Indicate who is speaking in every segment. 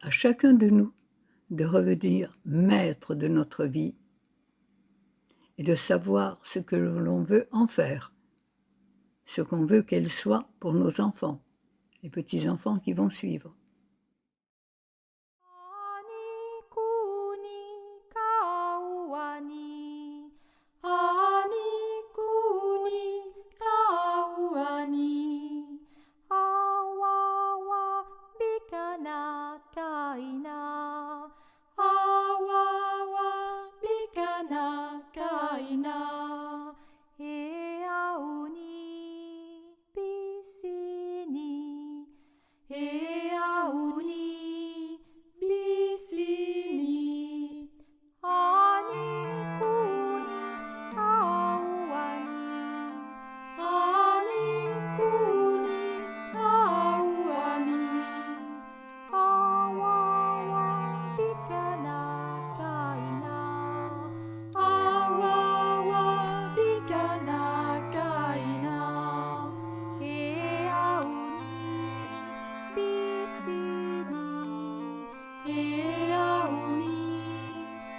Speaker 1: à chacun de nous de revenir maître de notre vie et de savoir ce que l'on veut en faire, ce qu'on veut qu'elle soit pour nos enfants, les petits-enfants qui vont suivre.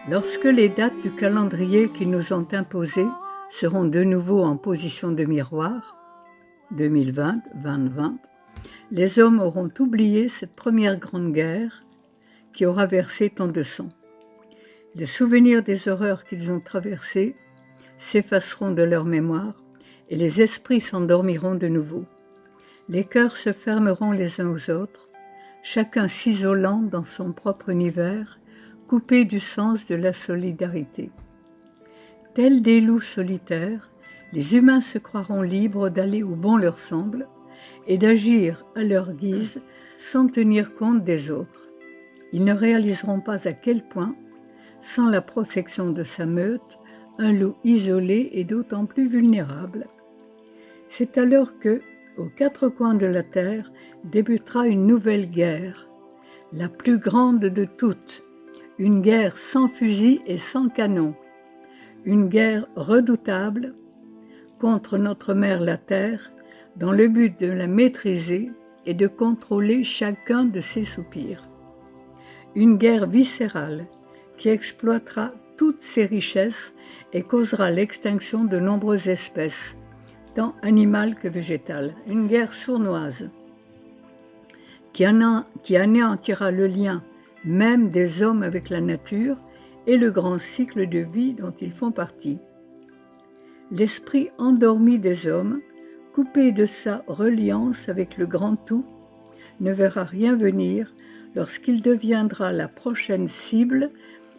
Speaker 1: Lorsque les dates du calendrier qu'ils nous ont imposées seront de nouveau en position de miroir, 2020, 2020, les hommes auront oublié cette première grande guerre qui aura versé tant de sang. Les souvenirs des horreurs qu'ils ont traversées s'effaceront de leur mémoire et les esprits s'endormiront de nouveau. Les cœurs se fermeront les uns aux autres, chacun s'isolant dans son propre univers, coupé du sens de la solidarité. Tels des loups solitaires, les humains se croiront libres d'aller où bon leur semble et d'agir à leur guise sans tenir compte des autres. Ils ne réaliseront pas à quel point, sans la protection de sa meute, un loup isolé est d'autant plus vulnérable. C'est alors que, aux quatre coins de la terre, débutera une nouvelle guerre, la plus grande de toutes, une guerre sans fusil et sans canon, une guerre redoutable contre notre mère la terre, dans le but de la maîtriser et de contrôler chacun de ses soupirs. Une guerre viscérale qui exploitera toutes ses richesses et causera l'extinction de nombreuses espèces, tant animales que végétales. Une guerre sournoise qui anéantira le lien même des hommes avec la nature et le grand cycle de vie dont ils font partie. L'esprit endormi des hommes, coupé de sa reliance avec le grand tout, ne verra rien venir lorsqu'il deviendra la prochaine cible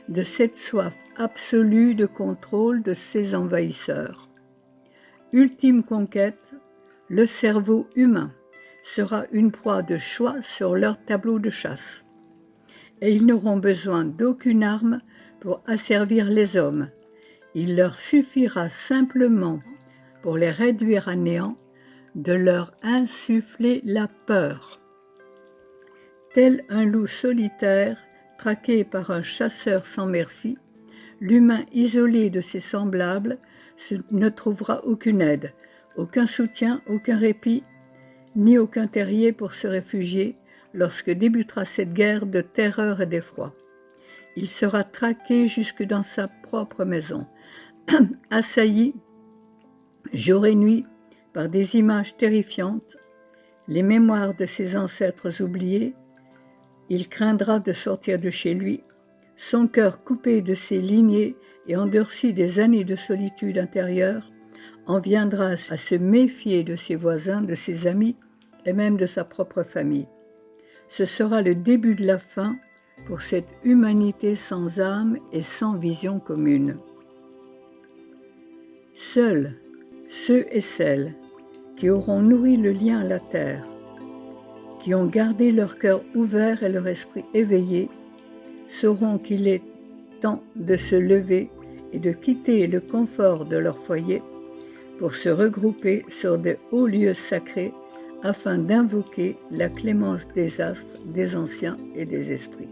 Speaker 1: de cette soif absolue de contrôle de ses envahisseurs. Ultime conquête, le cerveau humain sera une proie de choix sur leur tableau de chasse. Et ils n'auront besoin d'aucune arme pour asservir les hommes. Il leur suffira simplement, pour les réduire à néant, de leur insuffler la peur. Tel un loup solitaire, traqué par un chasseur sans merci, l'humain isolé de ses semblables ne trouvera aucune aide, aucun soutien, aucun répit, ni aucun terrier pour se réfugier lorsque débutera cette guerre de terreur et d'effroi. Il sera traqué jusque dans sa propre maison, assailli jour et nuit par des images terrifiantes, les mémoires de ses ancêtres oubliés. Il craindra de sortir de chez lui, son cœur coupé de ses lignées et endurci des années de solitude intérieure, en viendra à se méfier de ses voisins, de ses amis et même de sa propre famille. Ce sera le début de la fin pour cette humanité sans âme et sans vision commune. Seuls ceux et celles qui auront nourri le lien à la terre, qui ont gardé leur cœur ouvert et leur esprit éveillé, sauront qu'il est temps de se lever et de quitter le confort de leur foyer pour se regrouper sur de hauts lieux sacrés afin d'invoquer la clémence des astres, des anciens et des esprits.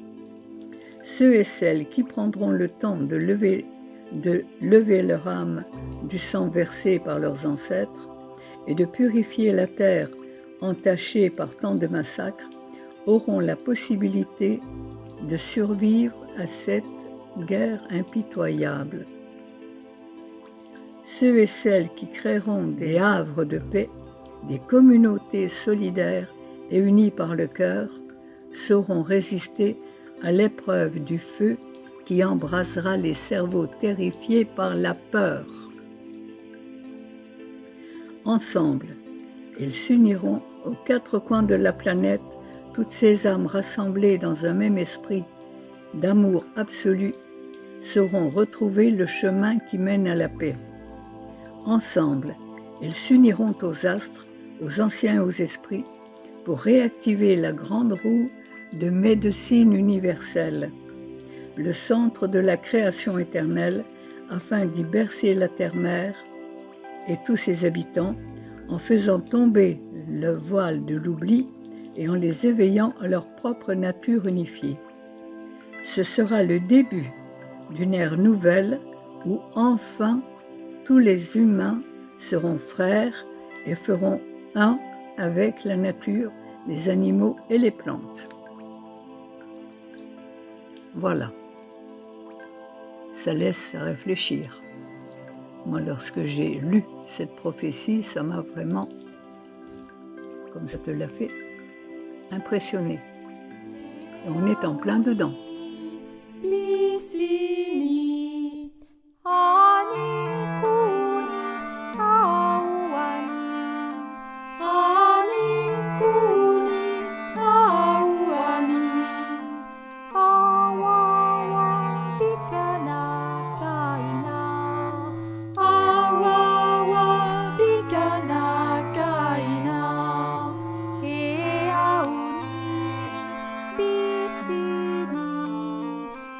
Speaker 1: Ceux et celles qui prendront le temps de lever leur âme du sang versé par leurs ancêtres et de purifier la terre entachée par tant de massacres auront la possibilité de survivre à cette guerre impitoyable. Ceux et celles qui créeront des havres de paix, des communautés solidaires et unies par le cœur, sauront résister à l'épreuve du feu qui embrasera les cerveaux terrifiés par la peur. Ensemble, ils s'uniront aux quatre coins de la planète, toutes ces âmes rassemblées dans un même esprit d'amour absolu sauront retrouver le chemin qui mène à la paix. Ensemble, ils s'uniront aux astres, aux anciens et aux esprits, pour réactiver la grande roue de médecine universelle, le centre de la création éternelle, afin d'y bercer la terre-mère et tous ses habitants, en faisant tomber le voile de l'oubli et en les éveillant à leur propre nature unifiée. Ce sera le début d'une ère nouvelle où enfin tous les humains seront frères et feront un avec la nature, les animaux et les plantes. Voilà, ça laisse à réfléchir. Moi, lorsque j'ai lu cette prophétie, ça m'a vraiment, comme ça te l'a fait, impressionné. Et on est en plein dedans.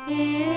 Speaker 2: He